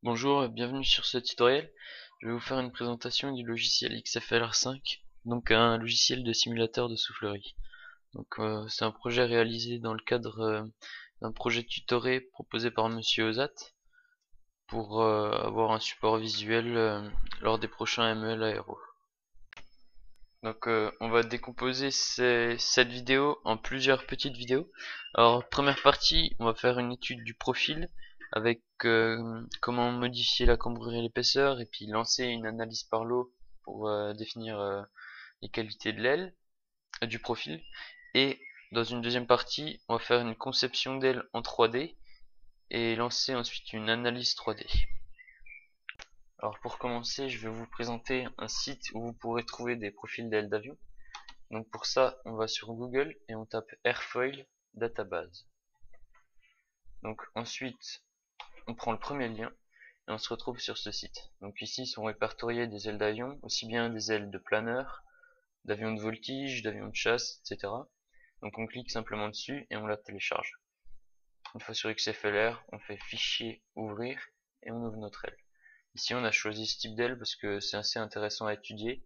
Bonjour et bienvenue sur ce tutoriel. Je vais vous faire une présentation du logiciel XFLR5, donc un logiciel de simulateur de soufflerie. C'est un projet réalisé dans le cadre d'un projet tutoré proposé par Monsieur Ozat pour avoir un support visuel lors des prochains MEL Aéro. On va décomposer cette vidéo en plusieurs petites vidéos. Alors première partie, on va faire une étude du profil avec comment modifier la cambrure et l'épaisseur et puis lancer une analyse par l'eau pour définir les qualités de l'aile, du profil. Et dans une deuxième partie, on va faire une conception d'aile en 3D et lancer ensuite une analyse 3D. Alors pour commencer, je vais vous présenter un site où vous pourrez trouver des profils d'ailes d'avion. Donc pour ça, on va sur Google et on tape Airfoil Database. Donc ensuite, on prend le premier lien et on se retrouve sur ce site. Donc ici sont répertoriées des ailes d'avion, aussi bien des ailes de planeur, d'avion de voltige, d'avion de chasse, etc. Donc on clique simplement dessus et on la télécharge. Une fois sur XFLR, on fait fichier, ouvrir et on ouvre notre aile. Ici on a choisi ce type d'aile parce que c'est assez intéressant à étudier.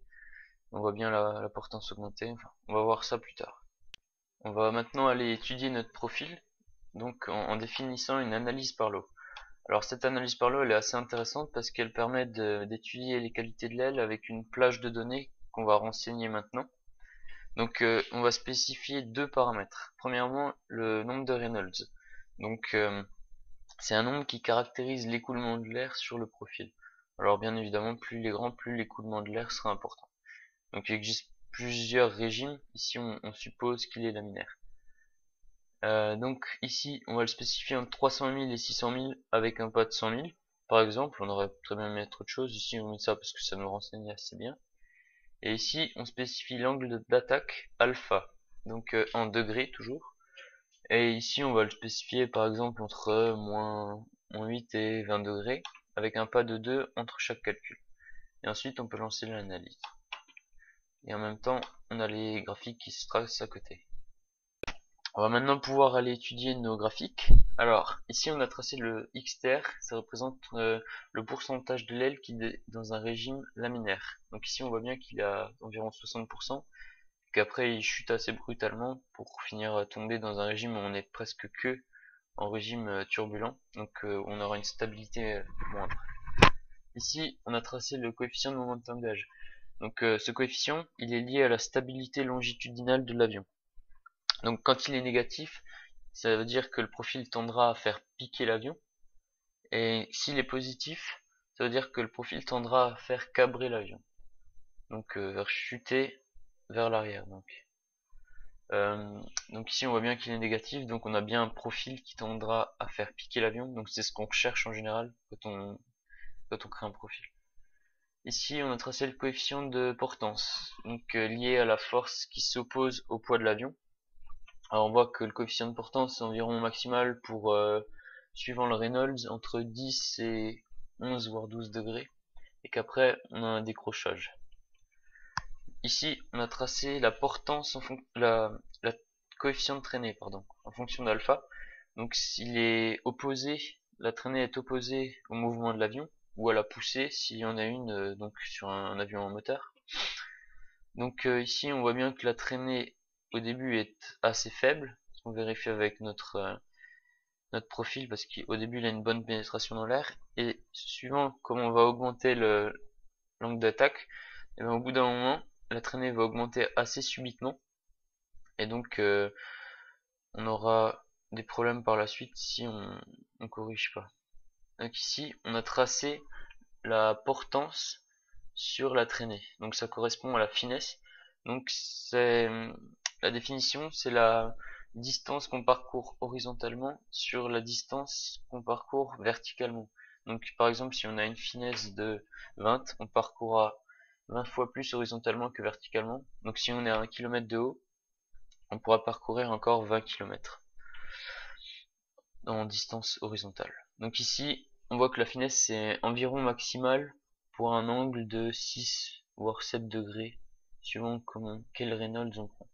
On voit bien la portance augmenter, enfin, on va voir ça plus tard. On va maintenant aller étudier notre profil, donc en définissant une analyse par l'eau. Alors cette analyse par l'eau elle est assez intéressante parce qu'elle permet d'étudier les qualités de l'aile avec une plage de données qu'on va renseigner maintenant. On va spécifier deux paramètres. Premièrement, le nombre de Reynolds. C'est un nombre qui caractérise l'écoulement de l'air sur le profil. Alors bien évidemment, plus il est grand, plus l'écoulement de l'air sera important. Donc il existe plusieurs régimes. Ici on suppose qu'il est laminaire. Donc ici on va le spécifier entre 300 000 et 600 000 avec un pas de 100 000. Par exemple, on aurait très bien mettre autre chose. Ici on met ça parce que ça nous renseigne assez bien. Et ici on spécifie l'angle d'attaque alpha, donc en degrés toujours. Et ici on va le spécifier par exemple entre moins 8 et 20 degrés avec un pas de 2 entre chaque calcul. Et ensuite on peut lancer l'analyse. Et en même temps on a les graphiques qui se tracent à côté. On va maintenant pouvoir aller étudier nos graphiques. Alors ici on a tracé le XTR, ça représente le pourcentage de l'aile qui est dans un régime laminaire. Donc ici on voit bien qu'il a environ 60%, qu'après il chute assez brutalement pour finir tomber dans un régime où on est presque que en régime turbulent, donc on aura une stabilité moindre. Ici on a tracé le coefficient de moment de tangage. Donc ce coefficient il est lié à la stabilité longitudinale de l'avion. Donc quand il est négatif, ça veut dire que le profil tendra à faire piquer l'avion. Et s'il est positif, ça veut dire que le profil tendra à faire cabrer l'avion. Donc vers chuter vers l'arrière. Donc ici on voit bien qu'il est négatif, donc on a bien un profil qui tendra à faire piquer l'avion. Donc c'est ce qu'on recherche en général quand on crée un profil. Ici on a tracé le coefficient de portance, donc lié à la force qui s'oppose au poids de l'avion. Alors on voit que le coefficient de portance est environ maximal pour, suivant le Reynolds, entre 10 et 11 voire 12 degrés, et qu'après on a un décrochage. Ici on a tracé la portance la coefficient de traînée en fonction d'alpha. Donc s'il est opposé, la traînée est opposée au mouvement de l'avion, ou à la poussée s'il y en a une donc sur un avion en moteur. Donc ici on voit bien que la traînée au début est assez faible. On vérifie avec notre profil parce qu'au début il a une bonne pénétration dans l'air, et suivant comment on va augmenter l'angle d'attaque, et bien au bout d'un moment la traînée va augmenter assez subitement, et donc on aura des problèmes par la suite si on corrige pas. Donc ici on a tracé la portance sur la traînée, donc ça correspond à la finesse. Donc c'est la définition, c'est la distance qu'on parcourt horizontalement sur la distance qu'on parcourt verticalement. Donc par exemple si on a une finesse de 20, on parcourra 20 fois plus horizontalement que verticalement. Donc si on est à 1 km de haut, on pourra parcourir encore 20 km en distance horizontale. Donc ici on voit que la finesse c'est environ maximale pour un angle de 6 voire 7 degrés suivant quel Reynolds on prend.